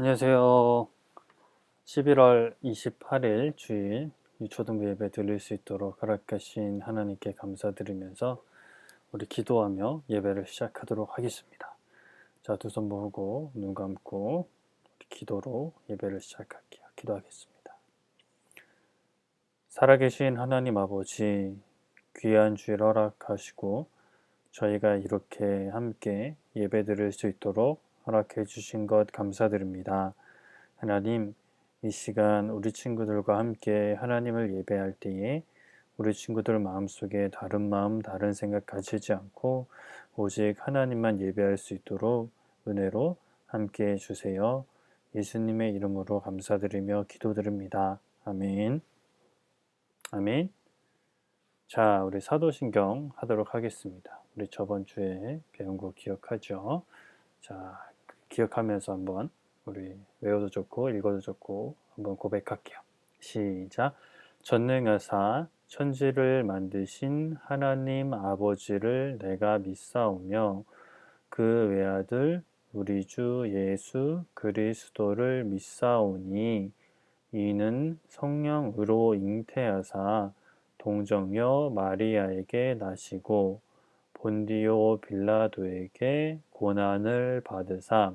안녕하세요. 11월 28일 주일 유초등부 예배 드릴 수 있도록 허락하신 하나님께 감사드리면서 우리 기도하며 예배를 시작하도록 하겠습니다. 자, 두 손 모으고 눈 감고 기도로 예배를 시작할게요. 기도하겠습니다. 살아계신 하나님 아버지, 귀한 주일 허락하시고 저희가 이렇게 함께 예배 드릴 수 있도록 허락해 주신 것 감사드립니다. 하나님, 이 시간 우리 친구들과 함께 하나님을 예배할 때에 우리 친구들 마음속에 다른 마음, 다른 생각 가지지 않고 오직 하나님만 예배할 수 있도록 은혜로 함께 해주세요. 예수님의 이름으로 감사드리며 기도드립니다. 아멘. 아멘. 자, 우리 사도신경 하도록 하겠습니다. 우리 저번 주에 배운 거 기억하죠? 자, 기억하면서 한번 우리 외워도 좋고 읽어도 좋고 한번 고백할게요. 시작. 전능하사 천지를 만드신 하나님 아버지를 내가 믿사오며 그 외아들 우리 주 예수 그리스도를 믿사오니 이는 성령으로 잉태하사 동정녀 마리아에게 나시고 본디오 빌라도에게 고난을 받으사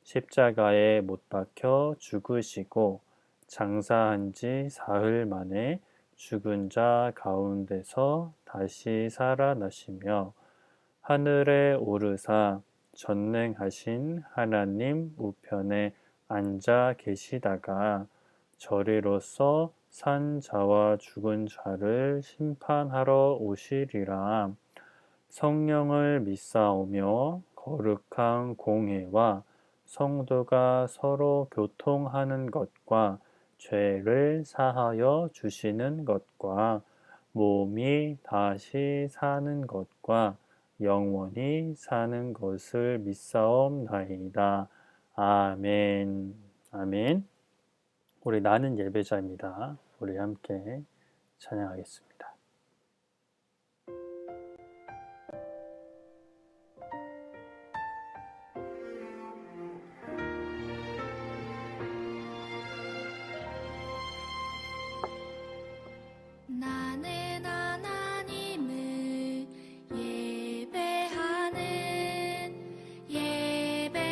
십자가에 못 박혀 죽으시고 장사한 지 사흘 만에 죽은 자 가운데서 다시 살아나시며 하늘에 오르사 전능하신 하나님 우편에 앉아 계시다가 저리로서 산 자와 죽은 자를 심판하러 오시리라. 성령을 믿사오며 거룩한 공회와 성도가 서로 교통하는 것과 죄를 사하여 주시는 것과 몸이 다시 사는 것과 영원히 사는 것을 믿사옵나이다. 아멘. 아멘. 우리 나는 예배자입니다. 우리 함께 찬양하겠습니다. 나는 하나님을 예배하는 예배자입니다.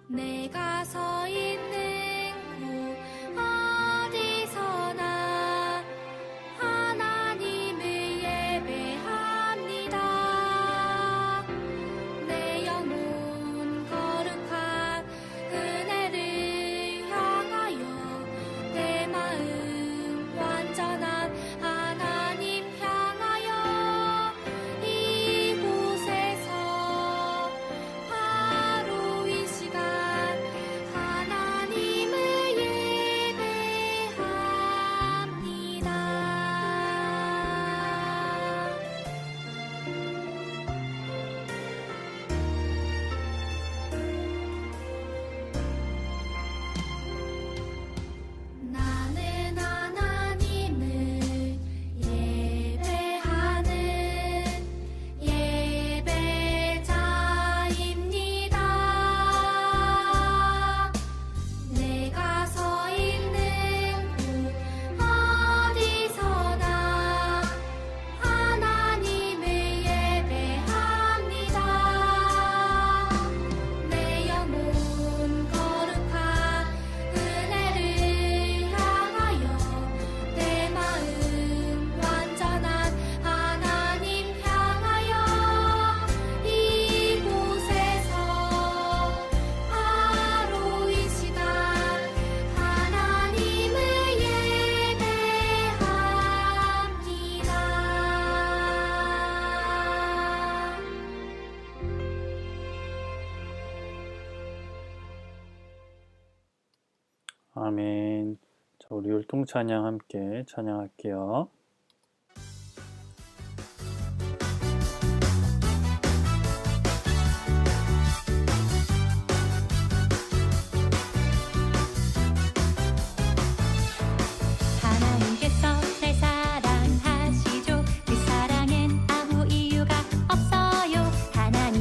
내가 서 있는 곳 어디서나 하나님을 예배합니다. 내 영혼 거룩한 은혜를 향하여 내 마음 완전한 하나님 향하여 이곳에서 바로 이 시간 하나님을 예배합니다. 나는 하나님을 예배하는 예배자입니다. 내가 서 있는 곳 어디서나 하나님을 예배합니다. 내 영혼 거룩한 은혜를 향하여 내 마음 완전한 하나님 향하여 이곳에서 바로 이 시간 하나님을 예배합니다. 아멘. 자, 우리 율동 찬양 함께 찬양할게요. 하나님께서 날 사랑하시죠. 그 사랑엔 아무 이유가 없어요. 하나님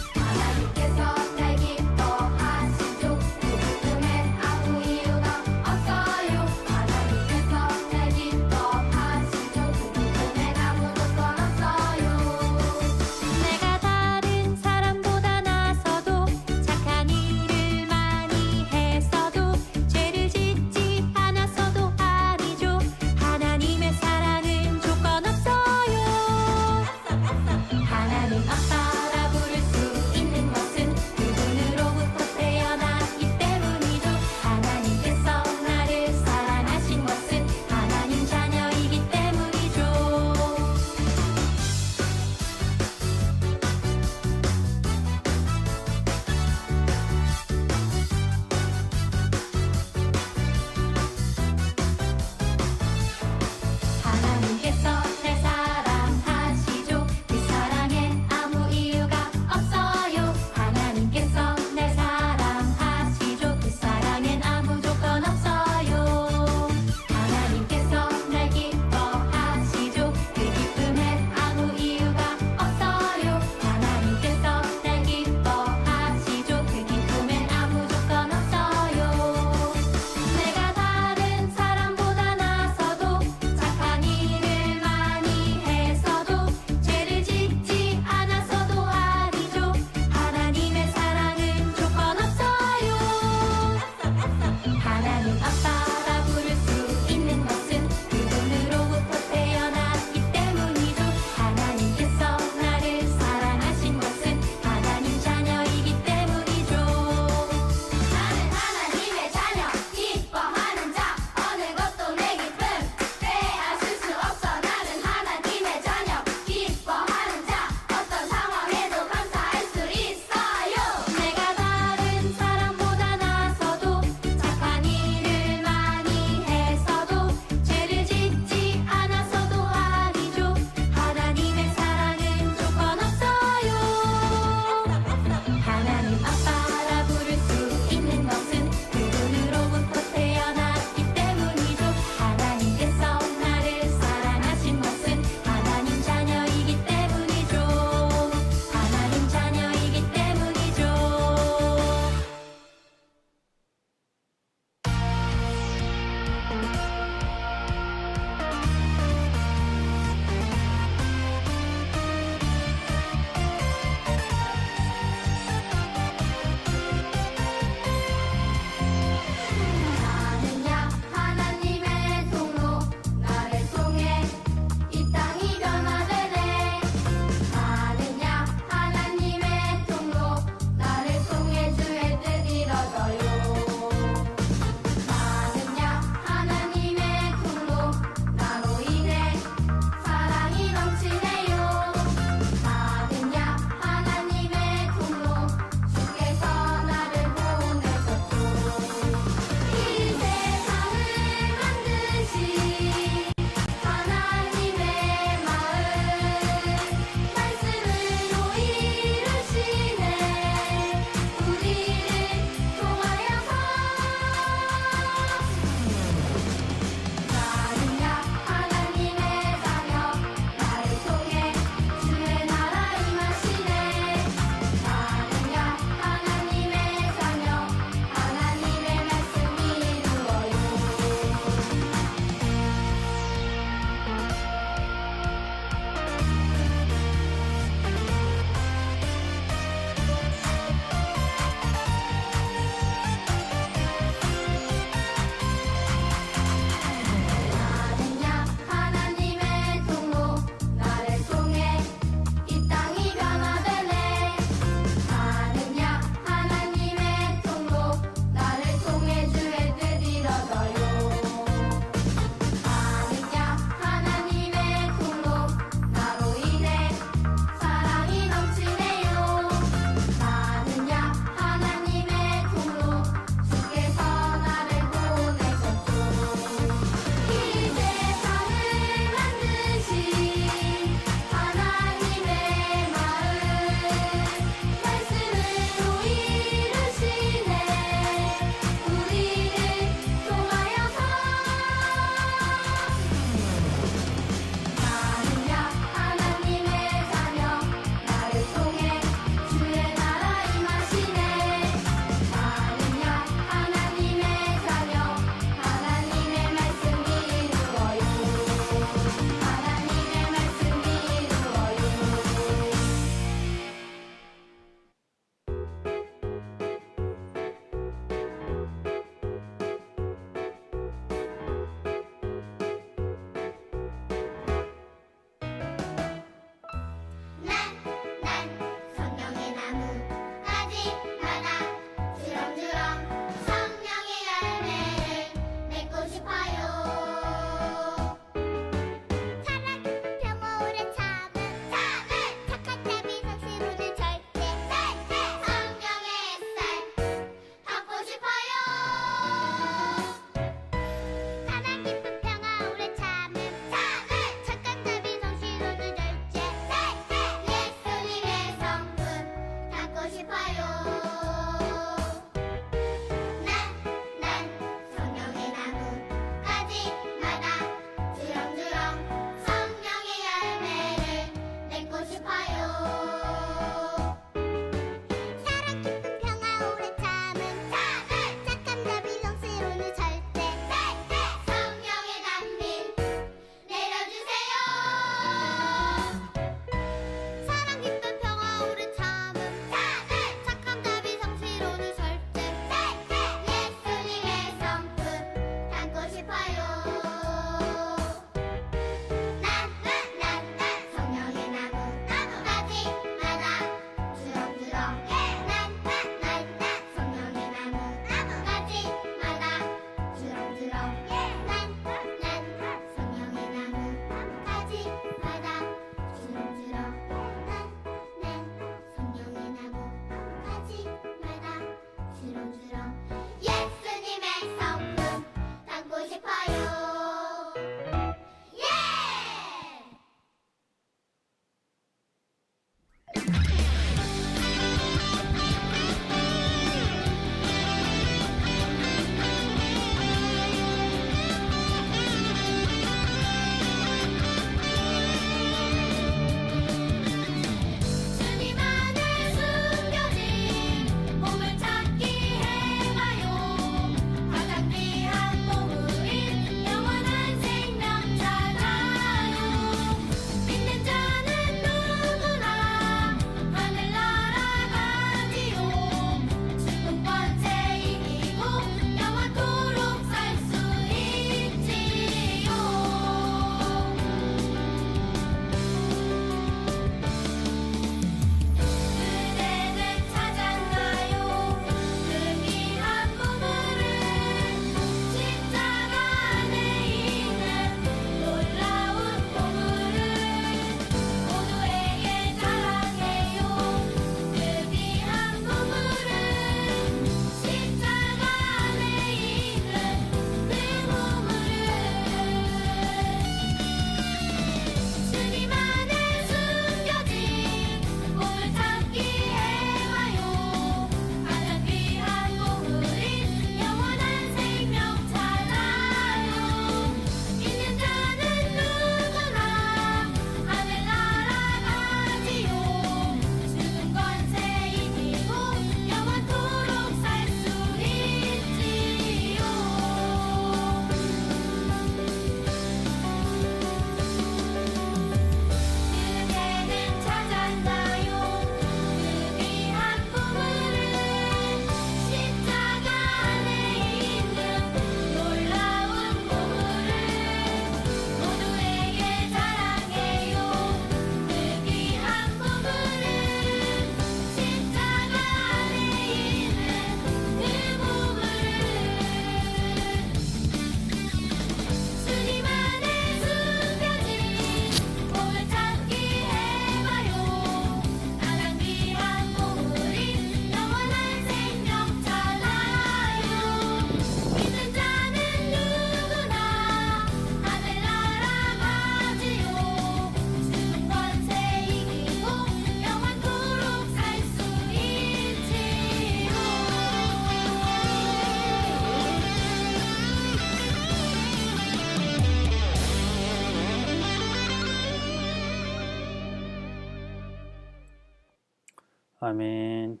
아멘.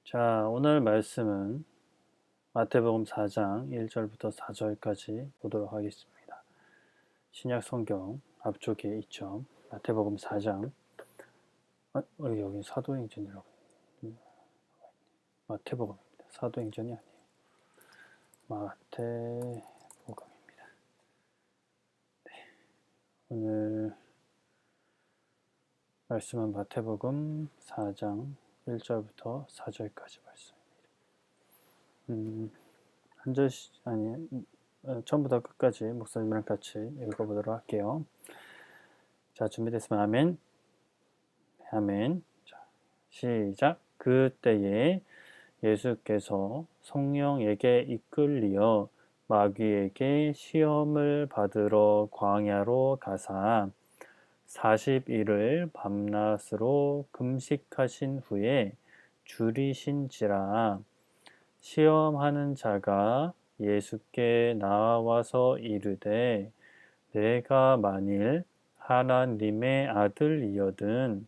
자, 오늘 말씀은 마태복음 4장 1절부터 4절까지 보도록 하겠습니다. 신약 성경 앞쪽에 있죠. 마태복음 4장. 여기 사도행전이라고. 마태복음입니다. 사도행전이 아니에요. 마태복음입니다. 네. 오늘 말씀은 마태복음 4장 1절부터 4절까지 말씀입니다. 한 절씩 아니 처음부터 끝까지 목사님이랑 같이 읽어보도록 할게요. 자, 준비됐으면 아멘. 아멘. 자, 시작. 그때에 예수께서 성령에게 이끌리어 마귀에게 시험을 받으러 광야로 가사 40일을 밤낮으로 금식하신 후에 줄이신지라. 시험하는 자가 예수께 나와서 이르되 내가 만일 하나님의 아들이거든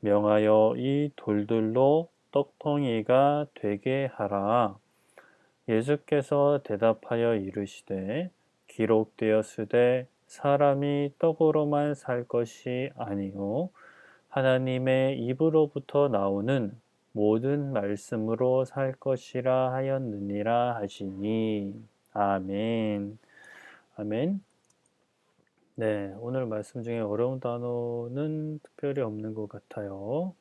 명하여 이 돌들로 떡덩이가 되게 하라. 예수께서 대답하여 이르시되 기록되었으되 사람이 떡으로만 살 것이 아니요 하나님의 입으로부터 나오는 모든 말씀으로 살 것이라 하였느니라 하시니. 아멘. 아멘. 네, 오늘 말씀 중에 어려운 단어는 특별히 없는 것 같아요.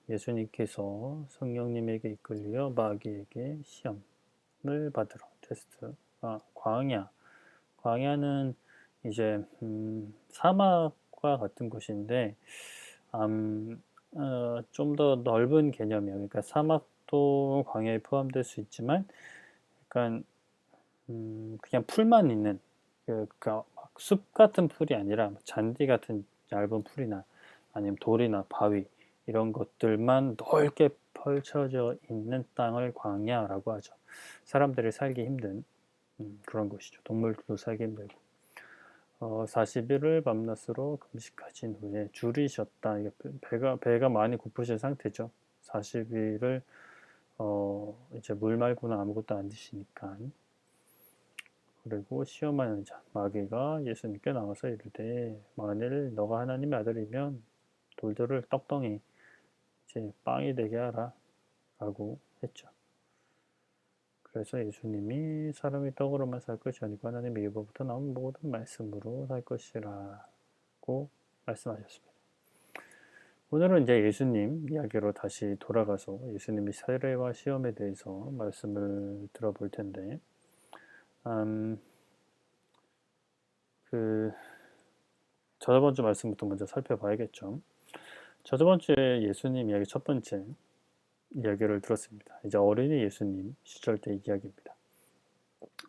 예수님께서 성령님에게 이끌려 마귀에게 시험을 받으러 테스트. 광야는 이제 사막과 같은 곳인데 좀 더 넓은 개념이에요. 그러니까 사막도 광야에 포함될 수 있지만 약간 그냥 풀만 있는 그러니까 숲 같은 풀이 아니라 잔디 같은 얇은 풀이나 아니면 돌이나 바위 이런 것들만 넓게 펼쳐져 있는 땅을 광야라고 하죠. 사람들이 살기 힘든 그런 곳이죠. 동물들도 살기 힘들고 40일을 밤낮으로 금식하신 후에 줄이셨다. 이게 배가 많이 고프신 상태죠. 40일을 이제 물 말고는 아무것도 안 드시니까. 그리고 시험하는 자 마귀가 예수님께 나와서 이르되 만일 너가 하나님의 아들이면 돌들을 떡덩이 이제 빵이 되게 하라 라고 했죠. 그래서 예수님이 사람이 떡으로만 살 것이 아니고 하나님의 입으로부터 나온 모든 말씀으로 살 것이라고 말씀하셨습니다. 오늘은 이제 예수님 이야기로 다시 돌아가서 예수님의 세례와 시험에 대해서 말씀을 들어볼 텐데 저번 주 말씀부터 먼저 살펴봐야겠죠. 저번 주에 예수님 이야기 첫 번째 이야기를 들었습니다. 이제 어린이 예수님 시절 때 이야기입니다.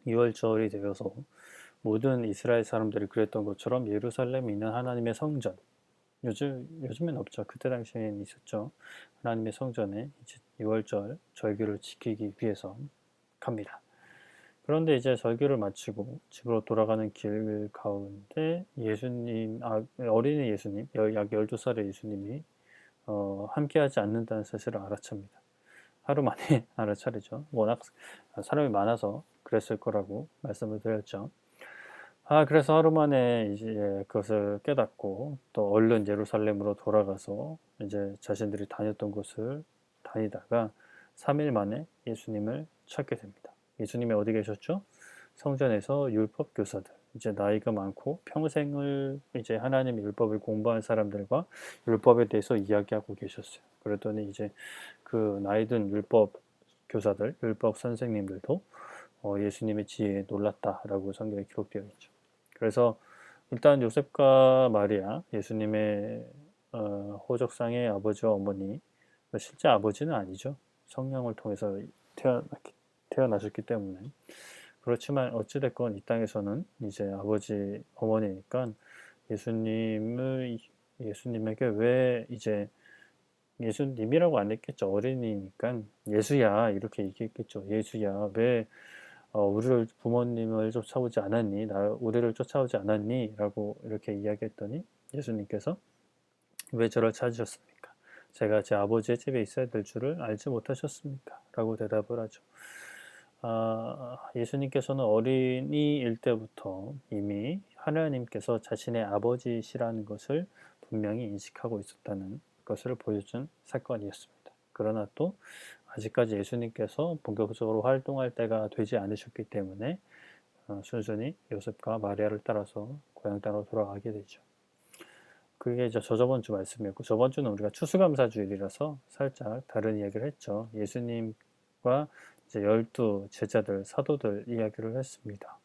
6월절이 되어서 모든 이스라엘 사람들이 그랬던 것처럼 예루살렘에 있는 하나님의 성전, 요즘엔 없죠. 그때 당시에는 있었죠. 하나님의 성전에 이제 6월절 절기를 지키기 위해서 갑니다. 그런데 이제 절기를 마치고 집으로 돌아가는 길 가운데 어린이 예수님, 약 12살의 예수님이 함께하지 않는다는 사실을 알아챕니다. 하루 만에 알아차리죠. 워낙 사람이 많아서 그랬을 거라고 말씀을 드렸죠. 그래서 하루 만에 이제 그것을 깨닫고 또 얼른 예루살렘으로 돌아가서 이제 자신들이 다녔던 곳을 다니다가 3일 만에 예수님을 찾게 됩니다. 예수님이 어디 계셨죠? 성전에서 율법 교사들, 이제 나이가 많고 평생을 이제 하나님의 율법을 공부한 사람들과 율법에 대해서 이야기하고 계셨어요. 그랬더니 이제 그 나이든 율법 교사들, 율법 선생님들도 예수님의 지혜에 놀랐다라고 성경에 기록되어 있죠. 그래서 일단 요셉과 마리아, 예수님의 호적상의 아버지와 어머니, 실제 아버지는 아니죠. 성령을 통해서 태어나셨기 때문에. 그렇지만 어찌됐건 이 땅에서는 이제 아버지, 어머니니까 예수님에게 왜 이제 예수님이라고 안 했겠죠. 어린이니까 예수야 이렇게 얘기했겠죠. 예수야 왜 우리를 부모님을 쫓아오지 않았니? 우리를 쫓아오지 않았니? 라고 이렇게 이야기했더니 예수님께서 왜 저를 찾으셨습니까? 제가 제 아버지의 집에 있어야 될 줄을 알지 못하셨습니까? 라고 대답을 하죠. 예수님께서는 어린이일 때부터 이미 하나님께서 자신의 아버지시라는 것을 분명히 인식하고 있었다는 것을 보여준 사건이었습니다. 그러나 또 아직까지 예수님께서 본격적으로 활동할 때가 되지 않으셨기 때문에 순순히 요셉과 마리아를 따라서 고향 땅으로 돌아가게 되죠. 그게 이제 저번 주 말씀이었고, 저번 주는 우리가 추수감사주일이라서 살짝 다른 이야기를 했죠. 예수님과 이제 12 제자들, 사도들 이야기를 했습니다.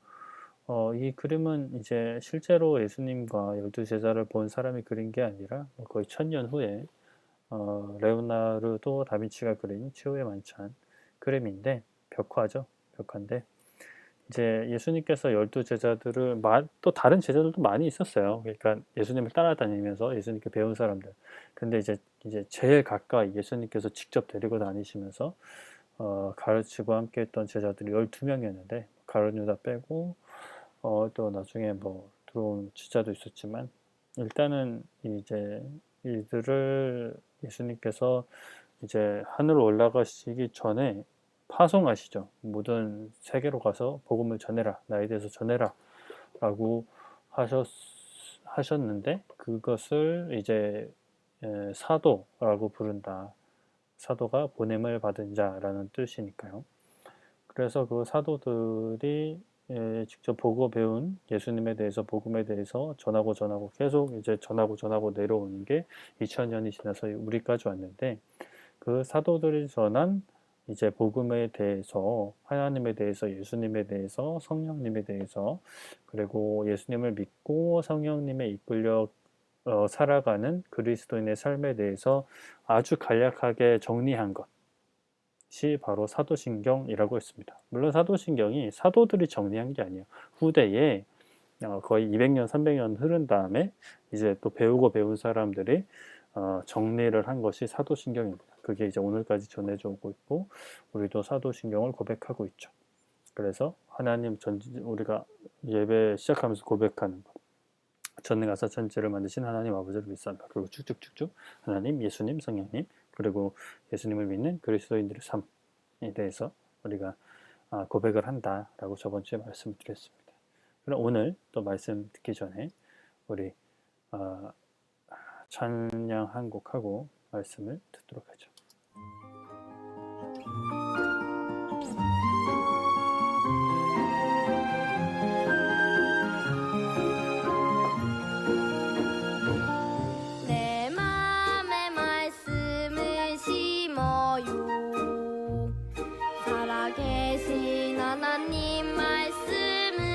이 그림은 이제 실제로 예수님과 12 제자를 본 사람이 그린 게 아니라 거의 1000년 후에 레오나르도 다빈치가 그린 최후의 만찬 그림인데, 벽화죠. 벽화인데 이제 예수님께서 12 제자들을 또 다른 제자들도 많이 있었어요. 그러니까 예수님을 따라다니면서 예수님께 배운 사람들. 근데 이제 제일 가까이 예수님께서 직접 데리고 다니시면서 가르치고 함께 했던 제자들이 12명이었는데 가룟 유다 빼고 또 나중에 뭐 들어온 제자도 있었지만, 일단은 이제 이들을 예수님께서 이제 하늘로 올라가시기 전에 파송하시죠. 모든 세계로 가서 복음을 전해라, 나에 대해서 전해라 라고 하셨는데, 그것을 이제 사도라고 부른다. 사도가 보냄을 받은 자라는 뜻이니까요. 그래서 그 사도들이 직접 보고 배운 예수님에 대해서, 복음에 대해서 전하고 계속 이제 전하고 내려오는 게 2000년이 지나서 우리까지 왔는데, 그 사도들이 전한 이제 복음에 대해서, 하나님에 대해서, 예수님에 대해서, 성령님에 대해서, 그리고 예수님을 믿고 성령님에 이끌려 살아가는 그리스도인의 삶에 대해서 아주 간략하게 정리한 것이 바로 사도신경이라고 했습니다. 물론 사도신경이 사도들이 정리한 게 아니에요. 후대에 거의 200년, 300년 흐른 다음에 이제 또 배우고 배운 사람들이 정리를 한 것이 사도신경입니다. 그게 이제 오늘까지 전해져 오고 있고, 우리도 사도신경을 고백하고 있죠. 그래서 하나님 우리가 예배 시작하면서 고백하는 것. 전능하사 천지를 만드신 하나님 아버지를 믿습니다. 그리고 쭉쭉쭉쭉 하나님, 예수님, 성령님, 그리고 예수님을 믿는 그리스도인들의 삶에 대해서 우리가 고백을 한다라고 저번 주에 말씀을 드렸습니다. 그럼 오늘 또 말씀 듣기 전에 우리 찬양 한 곡하고 말씀을 듣도록 하죠. 내 맘에 말씀을 심어요. 살아계신 하나님 말씀을.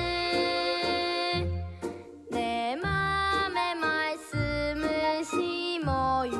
내 맘에 말씀을 심어요.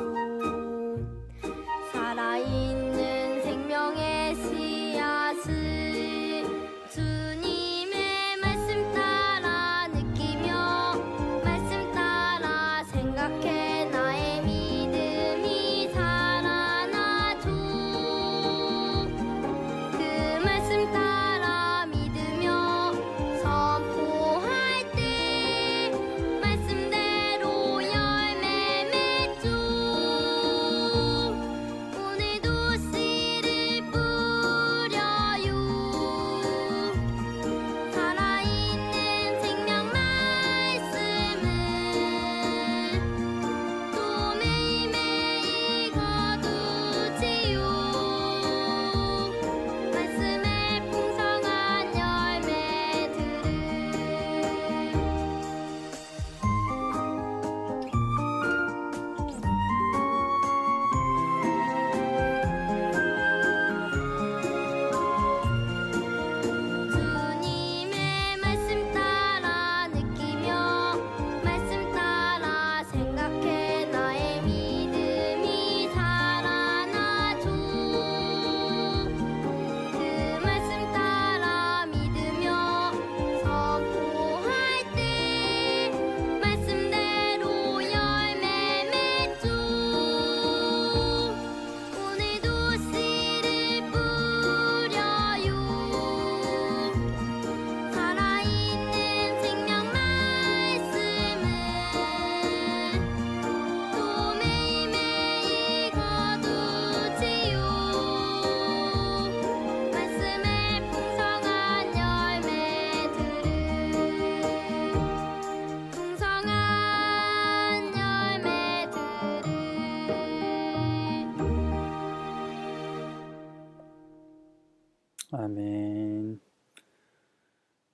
아멘.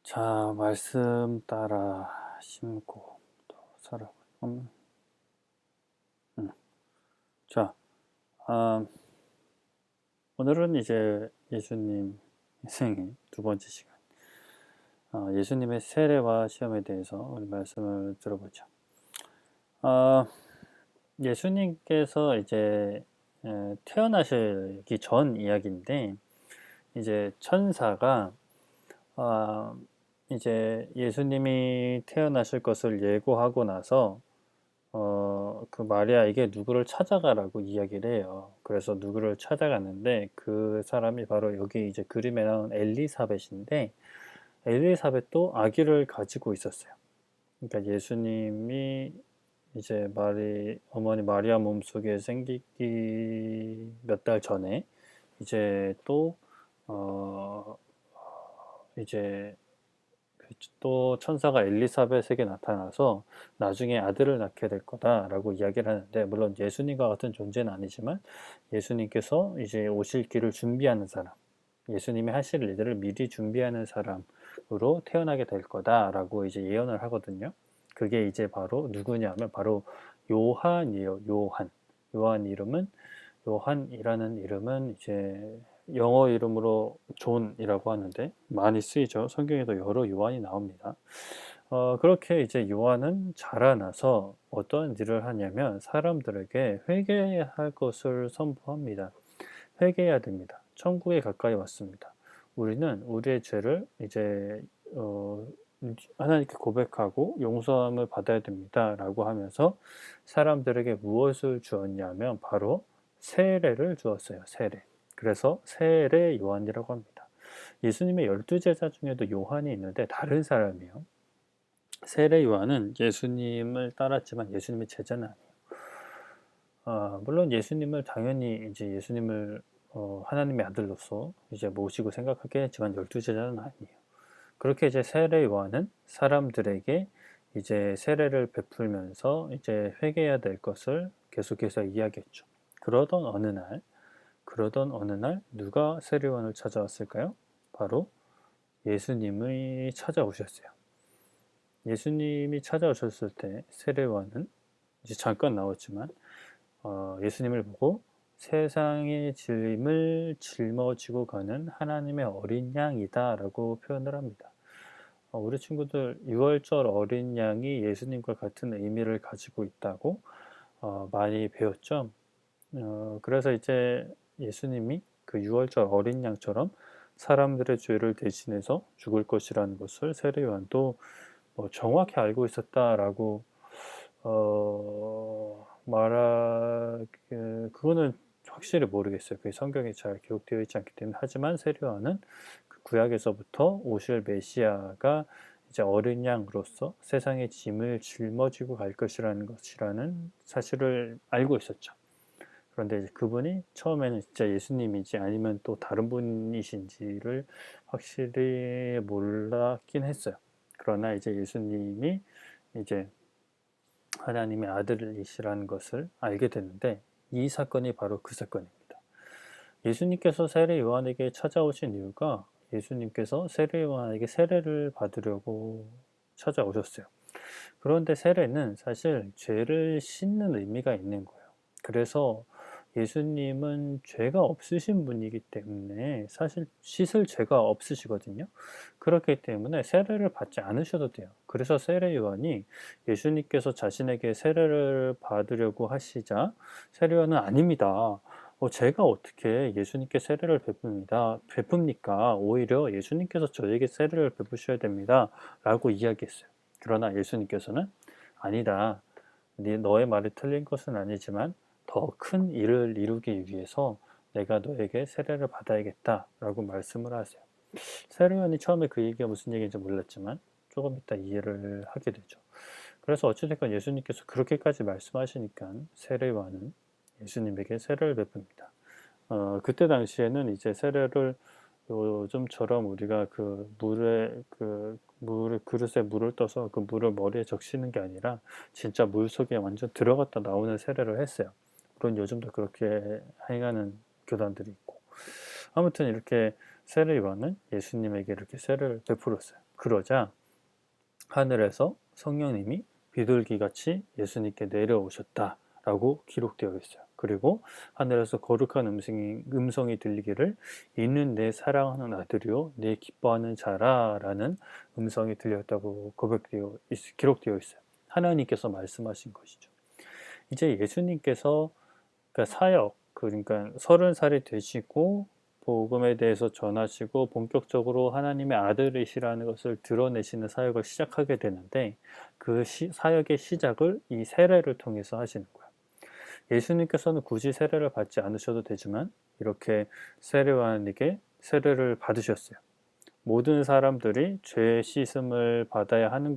자, 말씀 따라 심고 또 살아가. 자, 아, 오늘은 이제 예수님 생애 두 번째 시간. 예수님의 세례와 시험에 대해서 우리 말씀을 들어보죠. 예수님께서 이제 태어나시기 전 이야기인데, 이제 천사가 이제 예수님이 태어나실 것을 예고하고 나서 그 마리아에게 누구를 찾아가라고 이야기를 해요. 그래서 누구를 찾아갔는데 그 사람이 바로 여기 이제 그림에 나온 엘리사벳인데, 엘리사벳도 아기를 가지고 있었어요. 그러니까 예수님이 이제 어머니 마리아 몸속에 생기기 몇 달 전에 이제 이제 또 천사가 엘리사벳에게 나타나서 나중에 아들을 낳게 될 거다라고 이야기를 하는데, 물론 예수님과 같은 존재는 아니지만 예수님께서 이제 오실 길을 준비하는 사람, 예수님이 하실 일들을 미리 준비하는 사람으로 태어나게 될 거다라고 이제 예언을 하거든요. 그게 이제 바로 누구냐면 바로 요한이에요. 요한이라는 이름은 이제 영어 이름으로 존이라고 하는데 많이 쓰이죠. 성경에도 여러 요한이 나옵니다. 그렇게 이제 요한은 자라나서 어떤 일을 하냐면 사람들에게 회개해야 할 것을 선포합니다. 회개해야 됩니다. 천국에 가까이 왔습니다. 우리는 우리의 죄를 이제 하나님께 고백하고 용서함을 받아야 됩니다. 라고 하면서 사람들에게 무엇을 주었냐면 바로 세례를 주었어요. 세례. 그래서 세례 요한이라고 합니다. 예수님의 12제자 중에도 요한이 있는데 다른 사람이에요. 세례 요한은 예수님을 따랐지만 예수님의 제자는 아니에요. 물론 예수님을 당연히 이제 예수님을 하나님의 아들로서 이제 모시고 생각하게 했지만 12제자는 아니에요. 그렇게 이제 세례 요한은 사람들에게 이제 세례를 베풀면서 이제 회개해야 될 것을 계속해서 이야기했죠. 그러던 어느 날 누가 세례 요한을 찾아왔을까요? 바로 예수님이 찾아오셨어요. 예수님이 찾아오셨을 때 세례 요한은 이제 잠깐 나왔지만 예수님을 보고 세상의 짐을 짊어지고 가는 하나님의 어린 양이다 라고 표현을 합니다. 우리 친구들 6월절 어린 양이 예수님과 같은 의미를 가지고 있다고 많이 배웠죠. 그래서 이제 예수님이 그 6월절 어린 양처럼 사람들의 죄를 대신해서 죽을 것이라는 것을 세례 요한도 정확히 알고 있었다라고 그거는 확실히 모르겠어요. 그게 성경에 잘 기록되어 있지 않기 때문에. 하지만 세례 요한은 그 구약에서부터 오실 메시아가 이제 어린 양으로서 세상의 짐을 짊어지고 갈 것이라는 사실을 알고 있었죠. 그런데 이제 그분이 처음에는 진짜 예수님인지 아니면 또 다른 분이신지를 확실히 몰랐긴 했어요. 그러나 이제 예수님이 이제 하나님의 아들이시라는 것을 알게 되는데, 이 사건이 바로 그 사건입니다. 예수님께서 세례 요한에게 찾아오신 이유가 예수님께서 세례 요한에게 세례를 받으려고 찾아오셨어요. 그런데 세례는 사실 죄를 씻는 의미가 있는 거예요. 그래서 예수님은 죄가 없으신 분이기 때문에 사실 씻을 죄가 없으시거든요. 그렇기 때문에 세례를 받지 않으셔도 돼요. 그래서 세례 요한이 예수님께서 자신에게 세례를 받으려고 하시자 세례 요한은 아닙니다. 제가 어떻게 예수님께 세례를 베풉니까? 오히려 예수님께서 저에게 세례를 베푸셔야 됩니다. 라고 이야기했어요. 그러나 예수님께서는 아니다. 너의 말이 틀린 것은 아니지만 더 큰 일을 이루기 위해서 내가 너에게 세례를 받아야겠다 라고 말씀을 하세요. 세례 요한이 처음에 그 얘기가 무슨 얘기인지 몰랐지만 조금 이따 이해를 하게 되죠. 그래서 어찌됐건 예수님께서 그렇게까지 말씀하시니까 세례 요한은 예수님에게 세례를 베풉니다. 그때 당시에는 이제 세례를 요즘처럼 우리가 그릇에 물을 떠서 그 물을 머리에 적시는 게 아니라 진짜 물 속에 완전 들어갔다 나오는 세례를 했어요. 물론 요즘도 그렇게 행하는 교단들이 있고. 아무튼 이렇게 세례요한은 예수님에게 이렇게 세례를 베풀었어요. 그러자 하늘에서 성령님이 비둘기같이 예수님께 내려오셨다라고 기록되어 있어요. 그리고 하늘에서 거룩한 음성이 들리기를 이는 내 사랑하는 아들이요 내 기뻐하는 자라라는 음성이 들렸다고 기록되어 있어요. 하나님께서 말씀하신 것이죠. 이제 예수님께서 그러니까 사역, 그러니까 30살이 되시고 복음에 대해서 전하시고 본격적으로 하나님의 아들이시라는 것을 드러내시는 사역을 시작하게 되는데 그 사역의 시작을 이 세례를 통해서 하시는 거예요. 예수님께서는 굳이 세례를 받지 않으셔도 되지만 이렇게 세례요한에게 세례를 받으셨어요. 모든 사람들이 죄 씻음을 받아야 하는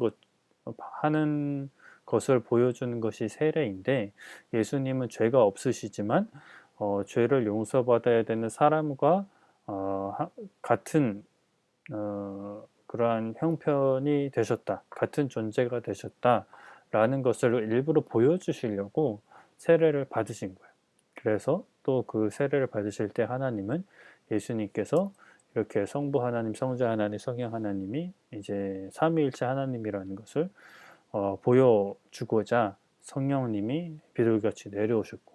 것을 보여주는 것이 세례인데 예수님은 죄가 없으시지만 죄를 용서받아야 되는 사람과 같은 그러한 형편이 되셨다, 같은 존재가 되셨다라는 것을 일부러 보여주시려고 세례를 받으신 거예요. 그래서 또 그 세례를 받으실 때 하나님은 예수님께서 이렇게 성부 하나님, 성자 하나님, 성령 하나님이 이제 삼위일체 하나님이라는 것을 보여주고자 성령님이 비둘기같이 내려오셨고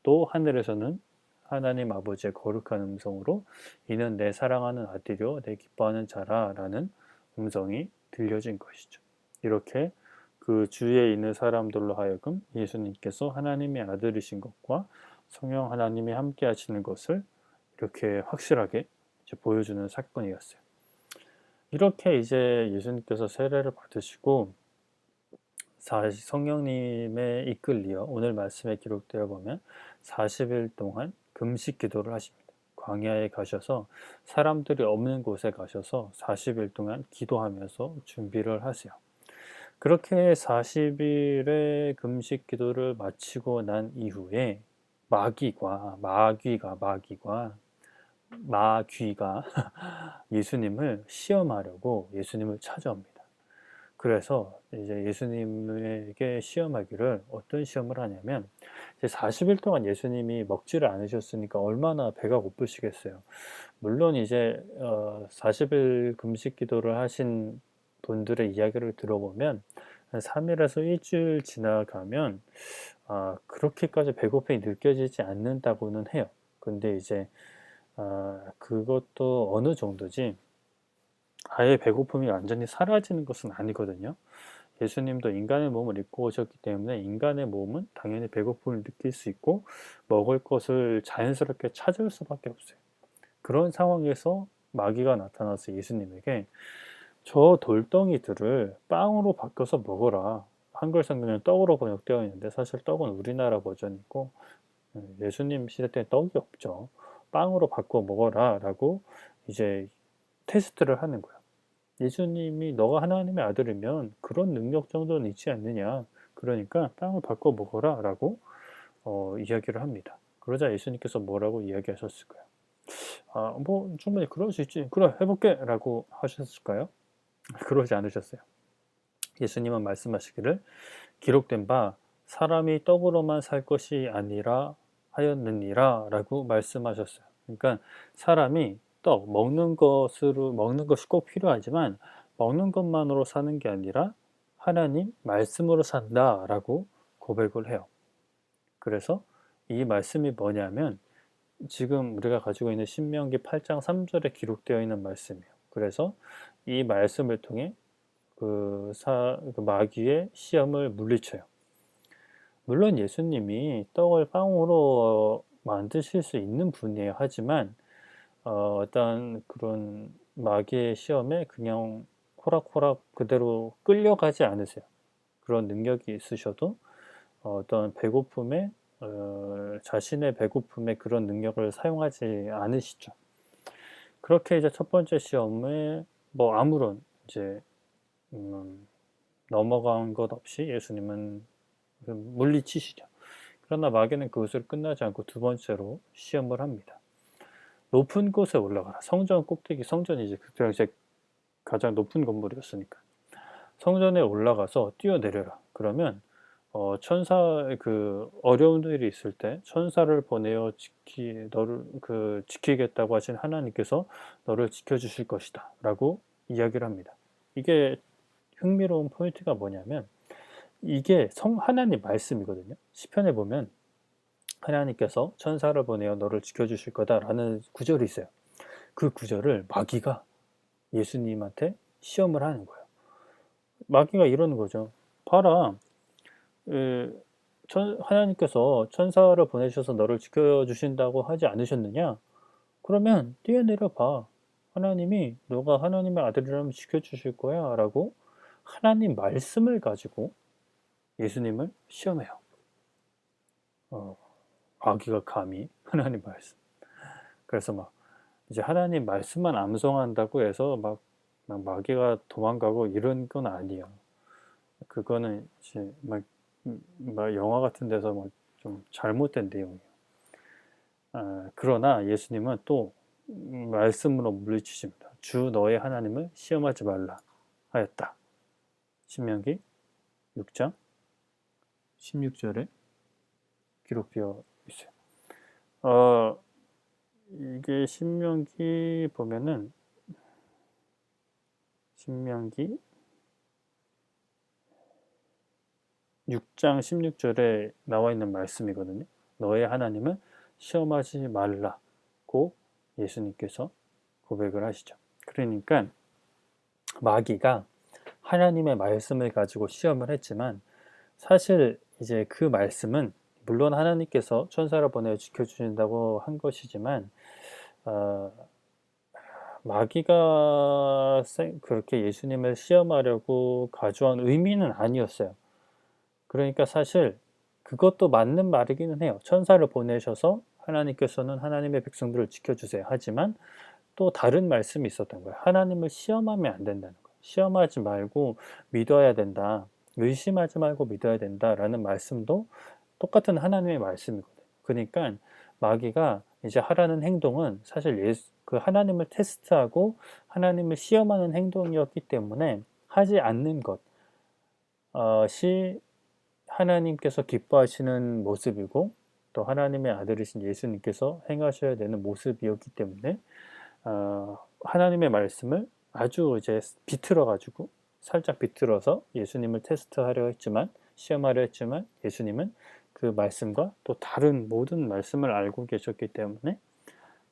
또 하늘에서는 하나님 아버지의 거룩한 음성으로 이는 내 사랑하는 아들이요 내 기뻐하는 자라라는 음성이 들려진 것이죠. 이렇게 그 주위에 있는 사람들로 하여금 예수님께서 하나님의 아들이신 것과 성령 하나님이 함께 하시는 것을 이렇게 확실하게 이제 보여주는 사건이었어요. 이렇게 이제 예수님께서 세례를 받으시고 성령님의 이끌리어 오늘 말씀에 기록되어 보면 40일 동안 금식 기도를 하십니다. 광야에 가셔서 사람들이 없는 곳에 가셔서 40일 동안 기도하면서 준비를 하세요. 그렇게 40일의 금식 기도를 마치고 난 이후에 마귀가 예수님을 시험하려고 예수님을 찾아옵니다. 그래서 이제 예수님에게 시험하기를 어떤 시험을 하냐면 이제 40일 동안 예수님이 먹지를 않으셨으니까 얼마나 배가 고프시겠어요. 물론 이제 40일 금식 기도를 하신 분들의 이야기를 들어보면 한 3일에서 일주일 지나가면 그렇게까지 배고픔이 느껴지지 않는다고는 해요. 근데 이제 그것도 어느 정도지 아예 배고픔이 완전히 사라지는 것은 아니거든요. 예수님도 인간의 몸을 입고 오셨기 때문에 인간의 몸은 당연히 배고픔을 느낄 수 있고 먹을 것을 자연스럽게 찾을 수밖에 없어요. 그런 상황에서 마귀가 나타나서 예수님에게 저 돌덩이들을 빵으로 바꿔서 먹어라. 한글 성경에는 떡으로 번역되어 있는데 사실 떡은 우리나라 버전이고 예수님 시대 때 떡이 없죠. 빵으로 바꿔 먹어라 라고 이제 테스트를 하는 거야. 예수님이 너가 하나님의 아들이면 그런 능력 정도는 있지 않느냐. 그러니까 빵을 바꿔 먹어라 라고 이야기를 합니다. 그러자 예수님께서 뭐라고 이야기하셨을까요? 뭐 충분히 그럴 수 있지. 그래 해볼게 라고 하셨을까요? 그러지 않으셨어요. 예수님은 말씀하시기를 기록된 바 사람이 떡으로만 살 것이 아니라 하였느니라 라고 말씀하셨어요. 그러니까 사람이 먹는 것이 꼭 필요하지만 먹는 것만으로 사는 게 아니라 하나님 말씀으로 산다 라고 고백을 해요. 그래서 이 말씀이 뭐냐면 지금 우리가 가지고 있는 신명기 8장 3절에 기록되어 있는 말씀이에요. 그래서 이 말씀을 통해 그 마귀의 시험을 물리쳐요. 물론 예수님이 떡을 빵으로 만드실 수 있는 분이에요. 하지만 어떤 그런 마귀의 시험에 그냥 호락호락 그대로 끌려가지 않으세요. 그런 능력이 있으셔도 어떤 배고픔에 자신의 배고픔에 그런 능력을 사용하지 않으시죠. 그렇게 이제 첫 번째 시험에 뭐 아무런 이제 넘어간 것 없이 예수님은 물리치시죠. 그러나 마귀는 그것으로 끝나지 않고 두 번째로 시험을 합니다. 높은 곳에 올라가라. 성전 꼭대기, 성전이 이제 그때 이제 가장 높은 건물이었으니까 성전에 올라가서 뛰어내려라. 그러면 천사 어려운 일이 있을 때 천사를 보내어 너를 지키겠다고 하신 하나님께서 너를 지켜주실 것이다라고 이야기를 합니다. 이게 흥미로운 포인트가 뭐냐면 이게 하나님 말씀이거든요. 시편에 보면 하나님께서 천사를 보내어 너를 지켜주실 거다라는 구절이 있어요. 그 구절을 마귀가 예수님한테 시험을 하는 거예요. 마귀가 이러는 거죠. 봐라, 하나님께서 천사를 보내셔서 너를 지켜주신다고 하지 않으셨느냐? 그러면 뛰어내려 봐. 하나님이 너가 하나님의 아들이라면 지켜주실 거야 라고 하나님 말씀을 가지고 예수님을 시험해요. 마귀가 감히 하나님 말씀. 그래서 막 이제 하나님 말씀만 암송한다고 해서 막 마귀가 도망가고 이런 건 아니에요. 그거는 이제 막 영화 같은 데서 뭐 좀 잘못된 내용이에요. 그러나 예수님은 또 말씀으로 물리치십니다. 주 너의 하나님을 시험하지 말라 하였다. 신명기 6장 16절에 기록되어 있어요. 이게 신명기 보면은 신명기 6장 16절에 나와 있는 말씀이거든요. 너의 하나님을 시험하지 말라고 예수님께서 고백을 하시죠. 그러니까 마귀가 하나님의 말씀을 가지고 시험을 했지만 사실 이제 그 말씀은 물론 하나님께서 천사를 보내어 지켜주신다고 한 것이지만 마귀가 그렇게 예수님을 시험하려고 가져온 의미는 아니었어요. 그러니까 사실 그것도 맞는 말이기는 해요. 천사를 보내셔서 하나님께서는 하나님의 백성들을 지켜주세요. 하지만 또 다른 말씀이 있었던 거예요. 하나님을 시험하면 안 된다는 거예요. 시험하지 말고 믿어야 된다. 의심하지 말고 믿어야 된다라는 말씀도 똑같은 하나님의 말씀이거든요. 그러니까 마귀가 이제 하라는 행동은 사실 그 하나님을 테스트하고 하나님을 시험하는 행동이었기 때문에 하지 않는 것이 하나님께서 기뻐하시는 모습이고 또 하나님의 아들이신 예수님께서 행하셔야 되는 모습이었기 때문에 하나님의 말씀을 아주 이제 비틀어가지고 살짝 비틀어서 예수님을 테스트하려 했지만 시험하려 했지만 예수님은 그 말씀과 또 다른 모든 말씀을 알고 계셨기 때문에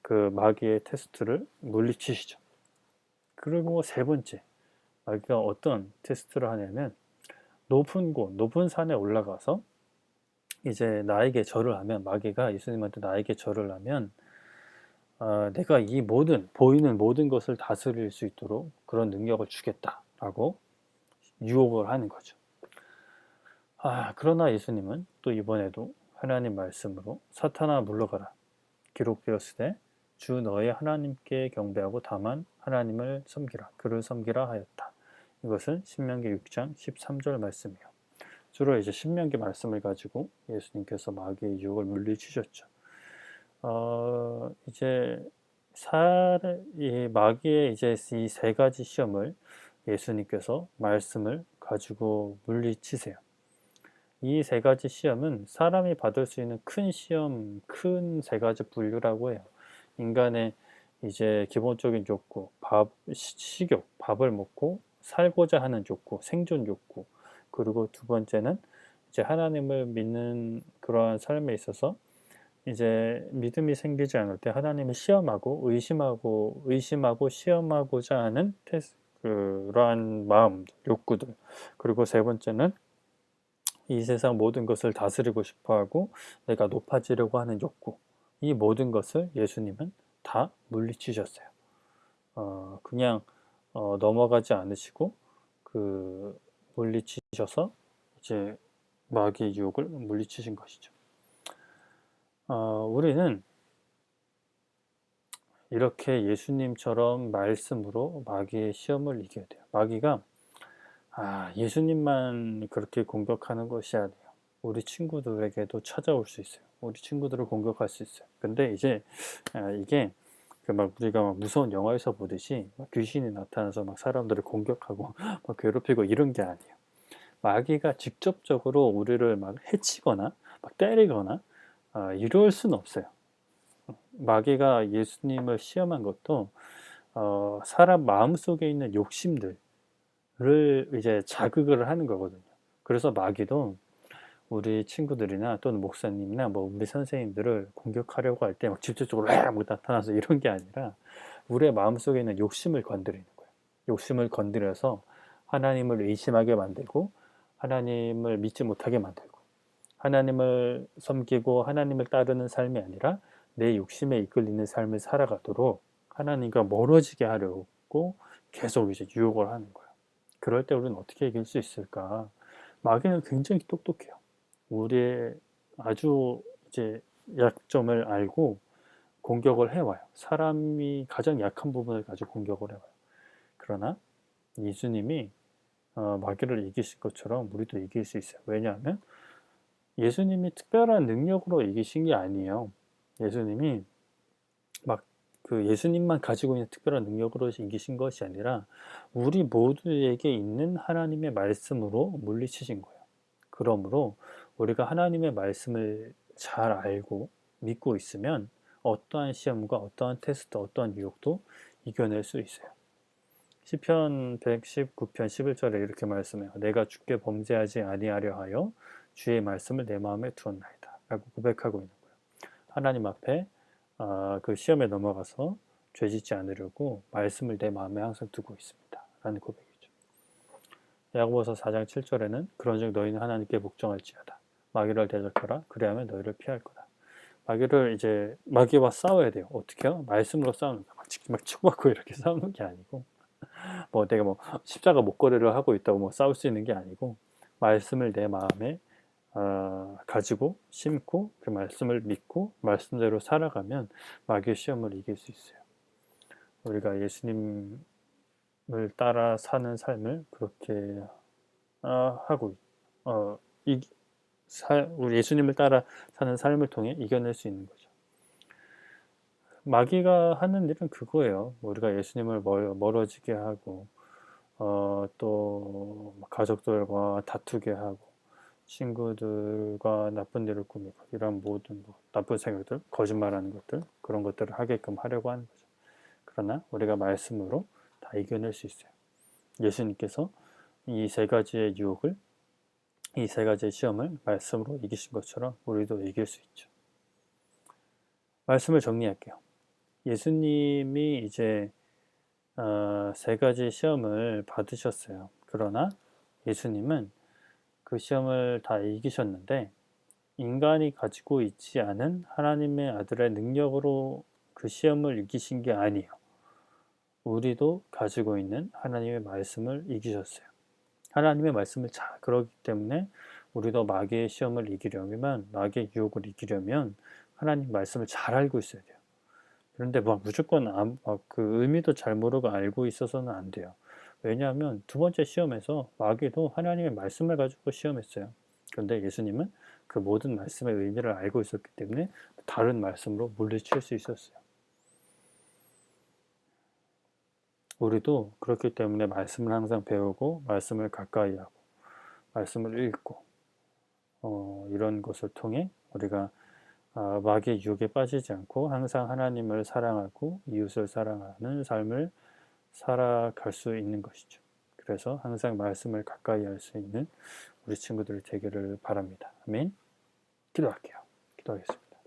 그 마귀의 테스트를 물리치시죠. 그리고 세 번째, 마귀가 어떤 테스트를 하냐면 높은 산에 올라가서 이제 나에게 절을 하면 마귀가 예수님한테 나에게 절을 하면 내가 이 보이는 모든 것을 다스릴 수 있도록 그런 능력을 주겠다라고 유혹을 하는 거죠. 그러나 예수님은 또 이번에도 하나님 말씀으로 사탄아 물러가라 기록되었으되 주 너의 하나님께 경배하고 다만 하나님을 섬기라 그를 섬기라 하였다. 이것은 신명기 6장 13절 말씀이에요. 주로 이제 신명기 말씀을 가지고 예수님께서 마귀의 유혹을 물리치셨죠. 이제 마귀의 이제 이 세 가지 시험을 예수님께서 말씀을 가지고 물리치세요. 이 세 가지 시험은 사람이 받을 수 있는 큰 시험, 큰 세 가지 분류라고 해요. 인간의 이제 기본적인 욕구, 식욕, 밥을 먹고 살고자 하는 욕구, 생존 욕구. 그리고 두 번째는 이제 하나님을 믿는 그러한 삶에 있어서 이제 믿음이 생기지 않을 때 하나님을 시험하고 의심하고 시험하고자 하는 그러한 마음, 욕구들. 그리고 세 번째는 이 세상 모든 것을 다스리고 싶어하고 내가 높아지려고 하는 욕구. 이 모든 것을 예수님은 다 물리치셨어요. 그냥 넘어가지 않으시고 물리치셔서 이제 마귀의 유혹을 물리치신 것이죠. 우리는 이렇게 예수님처럼 말씀으로 마귀의 시험을 이겨야 돼요. 마귀가 예수님만 그렇게 공격하는 것이 아니에요. 우리 친구들에게도 찾아올 수 있어요. 우리 친구들을 공격할 수 있어요. 근데 이제 이게 우리가 막 무서운 영화에서 보듯이 막 귀신이 나타나서 막 사람들을 공격하고 막 괴롭히고 이런 게 아니에요. 마귀가 직접적으로 우리를 막 해치거나 막 때리거나 이럴 수는 없어요. 마귀가 예수님을 시험한 것도 사람 마음속에 있는 욕심들을 이제 자극을 하는 거거든요. 그래서 마귀도 우리 친구들이나 또는 목사님이나 뭐 우리 선생님들을 공격하려고 할 때 막 직접적으로 막 나타나서 이런 게 아니라 우리의 마음속에 있는 욕심을 건드리는 거예요. 욕심을 건드려서 하나님을 의심하게 만들고 하나님을 믿지 못하게 만들고 하나님을 섬기고 하나님을 따르는 삶이 아니라 내 욕심에 이끌리는 삶을 살아가도록 하나님과 멀어지게 하려고 계속 이제 유혹을 하는 거예요. 그럴 때 우리는 어떻게 이길 수 있을까? 마귀는 굉장히 똑똑해요. 우리의 아주 이제 약점을 알고 공격을 해와요. 사람이 가장 약한 부분을 가지고 공격을 해와요. 그러나 예수님이 마귀를 이기신 것처럼 우리도 이길 수 있어요. 왜냐하면 예수님이 특별한 능력으로 이기신 게 아니에요. 예수님이 막 그 예수님만 가지고 있는 특별한 능력으로 이기신 것이 아니라 우리 모두에게 있는 하나님의 말씀으로 물리치신 거예요. 그러므로 우리가 하나님의 말씀을 잘 알고 믿고 있으면 어떠한 시험과 어떠한 테스트, 어떠한 유혹도 이겨낼 수 있어요. 시편 119편 11절에 이렇게 말씀해요. 내가 주께 범죄하지 아니하려 하여 주의 말씀을 내 마음에 두었나이다 라고 고백하고 있는 거예요. 하나님 앞에 그 시험에 넘어가서 죄짓지 않으려고 말씀을 내 마음에 항상 두고 있습니다 라는 고백이죠. 야고보서 4장 7절에는 그런즉 너희는 하나님께 복종할지어다 마귀를 대적하라 그리하면 너희를 피할 거다. 마귀와 싸워야 돼요. 어떻게요? 말씀으로 싸우는 거예요. 막 치고받고 이렇게 싸우는 게 아니고 뭐 내가 뭐 십자가 목걸이를 하고 있다고 뭐 싸울 수 있는 게 아니고 말씀을 내 마음에 가지고 심고 그 말씀을 믿고 말씀대로 살아가면 마귀의 시험을 이길 수 있어요. 우리가 예수님을 따라 사는 삶을 그렇게 하고 우리 예수님을 따라 사는 삶을 통해 이겨낼 수 있는 거죠. 마귀가 하는 일은 그거예요. 우리가 예수님을 멀어지게 하고 또 가족들과 다투게 하고 친구들과 나쁜 일을 꾸미고 이런 모든 나쁜 생각들, 거짓말하는 것들 그런 것들을 하게끔 하려고 하는 거죠. 그러나 우리가 말씀으로 다 이겨낼 수 있어요. 예수님께서 이 세 가지의 유혹을 이 세 가지의 시험을 말씀으로 이기신 것처럼 우리도 이길 수 있죠. 말씀을 정리할게요. 예수님이 이제 세 가지 시험을 받으셨어요. 그러나 예수님은 그 시험을 다 이기셨는데 인간이 가지고 있지 않은 하나님의 아들의 능력으로 그 시험을 이기신 게 아니에요. 우리도 가지고 있는 하나님의 말씀을 이기셨어요. 하나님의 말씀을 그렇기 때문에 우리도 마귀의 시험을 이기려면 마귀의 유혹을 이기려면 하나님 말씀을 잘 알고 있어야 돼요. 그런데 막 무조건 그 의미도 잘 모르고 알고 있어서는 안 돼요. 왜냐하면 두 번째 시험에서 마귀도 하나님의 말씀을 가지고 시험했어요. 그런데 예수님은 그 모든 말씀의 의미를 알고 있었기 때문에 다른 말씀으로 물리칠 수 있었어요. 우리도 그렇기 때문에 말씀을 항상 배우고 말씀을 가까이 하고 말씀을 읽고 이런 것을 통해 우리가 마귀의 유혹에 빠지지 않고 항상 하나님을 사랑하고 이웃을 사랑하는 삶을 살아갈 수 있는 것이죠. 그래서 항상 말씀을 가까이 할 수 있는 우리 친구들이 되기를 바랍니다. 아멘. 기도할게요. 기도하겠습니다.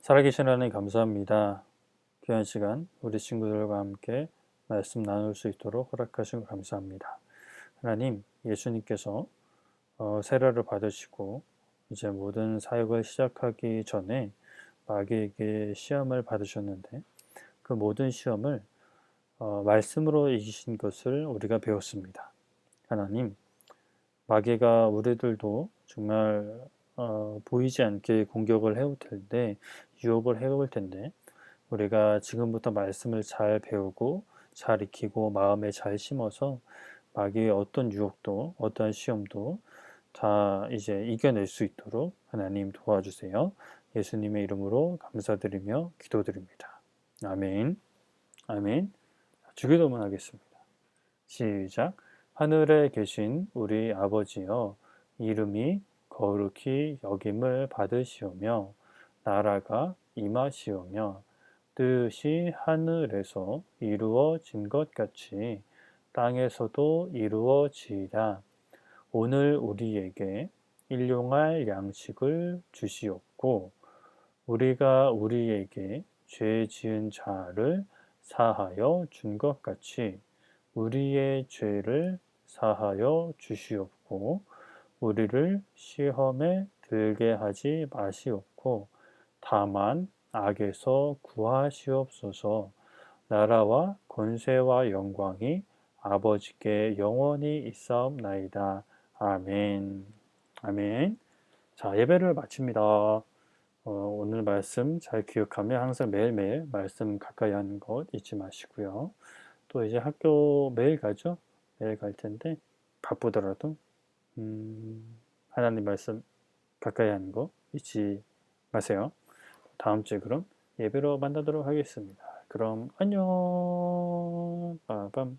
살아계신 하나님 감사합니다. 귀한 시간 우리 친구들과 함께 말씀 나눌 수 있도록 허락하신 것 감사합니다. 하나님, 예수님께서 세례를 받으시고 이제 모든 사역을 시작하기 전에 마귀에게 시험을 받으셨는데 그 모든 시험을 말씀으로 이기신 것을 우리가 배웠습니다. 하나님, 마귀가 우리들도 정말 보이지 않게 공격을 해올 텐데 유혹을 해올 텐데 우리가 지금부터 말씀을 잘 배우고 잘 익히고 마음에 잘 심어서 마귀의 어떤 유혹도 어떤 시험도 다 이제 이겨낼 수 있도록 하나님 도와주세요. 예수님의 이름으로 감사드리며 기도드립니다. 아멘. 아멘. 주기도문 하겠습니다. 시작. 하늘에 계신 우리 아버지여, 이름이 거룩히 여김을 받으시오며, 나라가 임하시오며, 뜻이 하늘에서 이루어진 것 같이 땅에서도 이루어지이다. 오늘 우리에게 일용할 양식을 주시옵고, 우리가 우리에게 죄 지은 자를 사하여 준 것 같이 우리의 죄를 사하여 주시옵고, 우리를 시험에 들게 하지 마시옵고, 다만 악에서 구하시옵소서. 나라와 권세와 영광이 아버지께 영원히 있사옵나이다. 아멘. 아멘. 자, 예배를 마칩니다. 오늘 말씀 잘 기억하며 항상 매일매일 말씀 가까이 하는 것 잊지 마시고요. 또 이제 학교 매일 가죠? 매일 갈 텐데 바쁘더라도 하나님 말씀 가까이 하는 거 잊지 마세요. 다음 주에 그럼 예배로 만나도록 하겠습니다. 그럼 안녕. 빠밤.